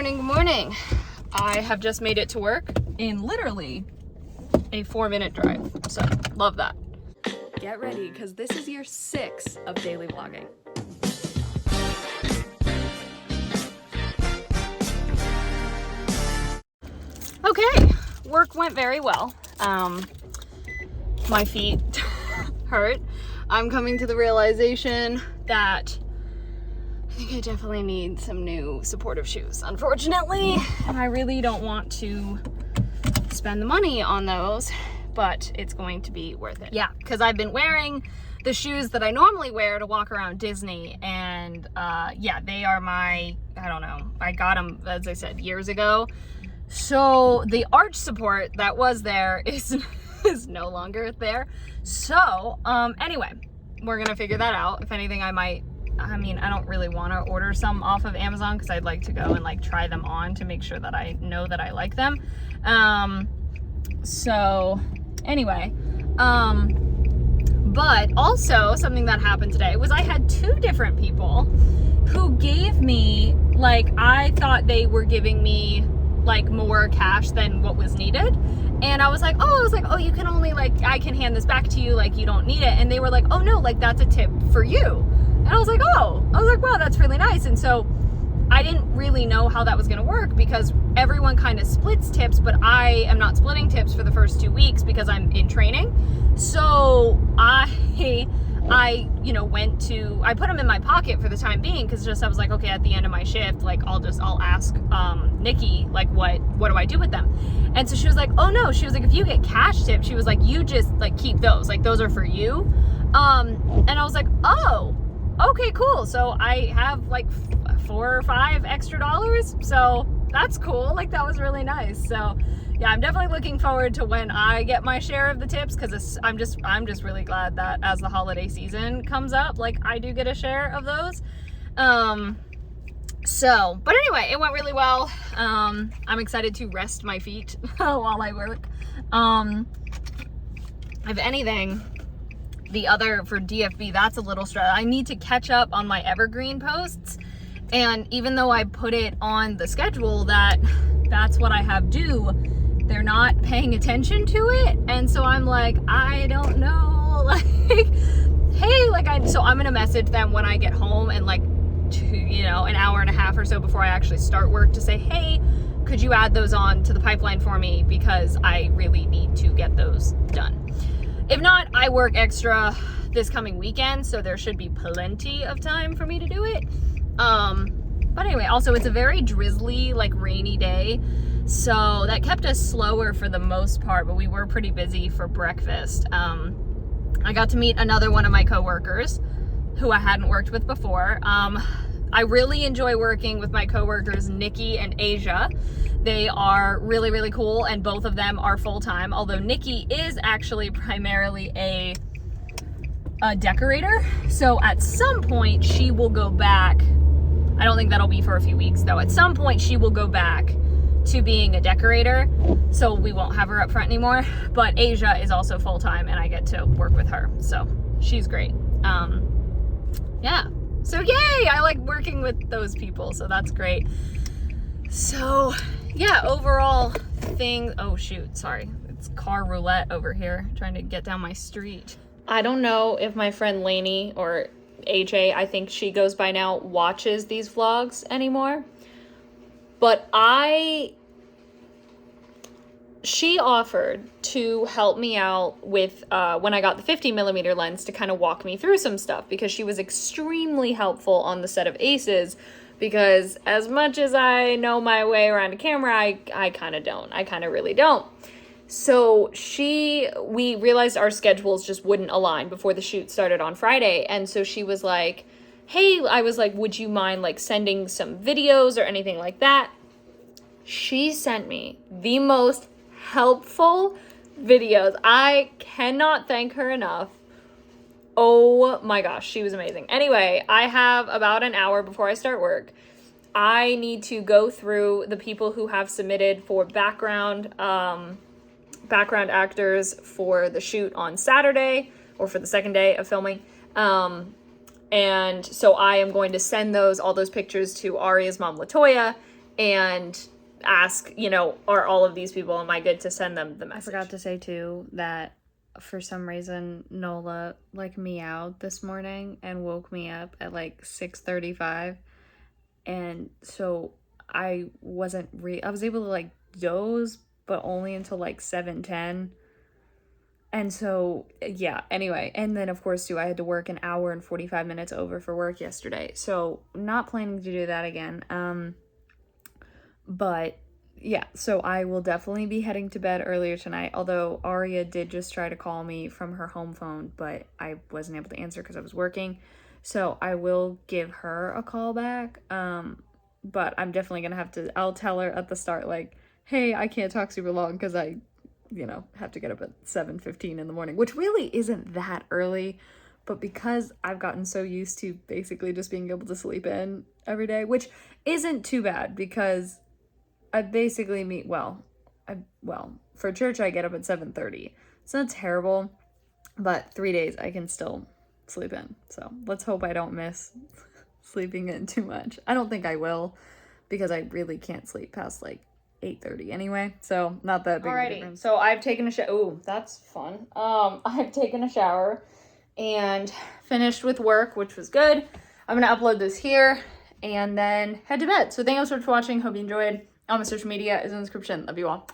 morning, good morning. I have just made it to work in literally a 4-minute drive, so love that. Get ready, because this is year 6 of daily vlogging. Okay, work went very well. My feet hurt. I'm coming to the realization that I think I definitely need some new supportive shoes, unfortunately, and I really don't want to spend the money on those, but it's going to be worth it. Yeah, because I've been wearing the shoes that I normally wear to walk around Disney, and yeah, they are my, I don't know, I got them, as I said, years ago. So the arch support that was there is no longer there. So anyway, we're gonna figure that out. If anything, I don't really want to order some off of Amazon because I'd like to go and like try them on to make sure that I know that I like them. So anyway, but also something that happened today was I had 2 different people who gave me, like, I thought they were giving me like more cash than what was needed. And I was like, oh, you can only, like, I can hand this back to you, like, you don't need it. And they were like, oh no, like, that's a tip for you. And I was like, wow, that's really nice. And so I didn't really know how that was going to work because everyone kind of splits tips, but I am not splitting tips for the first 2 weeks because I'm in training. So I I put them in my pocket for the time being because I was like, okay, at the end of my shift, like, I'll ask Nikki, like, what do I do with them? And so she was like, oh no, she was like, if you get cash tips, she was like, you just, like, keep those, like, those are for you. And I was like, oh, okay, cool. So I have like $4 or $5 extra dollars. So that's cool. Like, that was really nice. So yeah, I'm definitely looking forward to when I get my share of the tips, because I'm just really glad that as the holiday season comes up, like, I do get a share of those. But anyway, it went really well. I'm excited to rest my feet while I work. If anything, the other for DFB, that's a little stress. I need to catch up on my evergreen posts. And even though I put it on the schedule that's what I have due, they're not paying attention to it. And so I'm like, I don't know, like, hey, like, so I'm gonna message them when I get home and like, an hour and a half or so before I actually start work to say, hey, could you add those on to the pipeline for me? Because I really need to get those done. If not, I work extra this coming weekend, so there should be plenty of time for me to do it. But anyway, also it's a very drizzly, like, rainy day, so that kept us slower for the most part, but we were pretty busy for breakfast. I got to meet another one of my coworkers who I hadn't worked with before. I really enjoy working with my coworkers, Nikki and Asia. They are really, really cool, and both of them are full-time, although Nikki is actually primarily a decorator. So at some point she will go back. I don't think that'll be for a few weeks though. At some point she will go back to being a decorator, so we won't have her up front anymore. But Asia is also full-time and I get to work with her, so she's great. Yeah, so yay, I like working with those people, so that's great. So yeah, overall oh shoot, sorry, it's car roulette over here trying to get down my street. I don't know if my friend Lainey, or AJ, I think she goes by now, watches these vlogs anymore, but she offered to help me out with when I got the 50mm lens, to kind of walk me through some stuff, because she was extremely helpful on the set of Aces, because as much as I know my way around a camera, I kind of don't. I kind of really don't. So we realized our schedules just wouldn't align before the shoot started on Friday. And so she was like, hey, I was like, would you mind like sending some videos or anything like that? She sent me the most helpful videos. I cannot thank her enough. Oh my gosh, she was amazing. Anyway, I have about an hour before I start work. I need to go through the people who have submitted for background actors for the shoot on Saturday, or for the second day of filming. And so I am going to send all those pictures to Aria's mom, Latoya, and ask, you know, are all of these people, am I good to send them the message? I forgot to say too that for some reason Nola like meowed this morning and woke me up at like 6:35, and so I was able to like doze, but only until like 7:10. And so, yeah, anyway. And then, of course, too, I had to work an hour and 45 minutes over for work yesterday. So, not planning to do that again. But, yeah, so I will definitely be heading to bed earlier tonight. Although, Aria did just try to call me from her home phone, but I wasn't able to answer because I was working. So, I will give her a call back. But I'm definitely going to have to, I'll tell her at the start, like, hey, I can't talk super long because I have to get up at 7:15 in the morning, which really isn't that early, but because I've gotten so used to basically just being able to sleep in every day, which isn't too bad because I basically for church I get up at 7:30. It's not terrible, but 3 days I can still sleep in. So let's hope I don't miss sleeping in too much. I don't think I will because I really can't sleep past like 8:30 anyway, so not that big of a difference. So I've taken a shower. Oh, that's fun. I've taken a shower and finished with work, which was good. I'm gonna upload this here and then head to bed. So thank you so much for watching. Hope you enjoyed. All my social media is in the description. Love you all.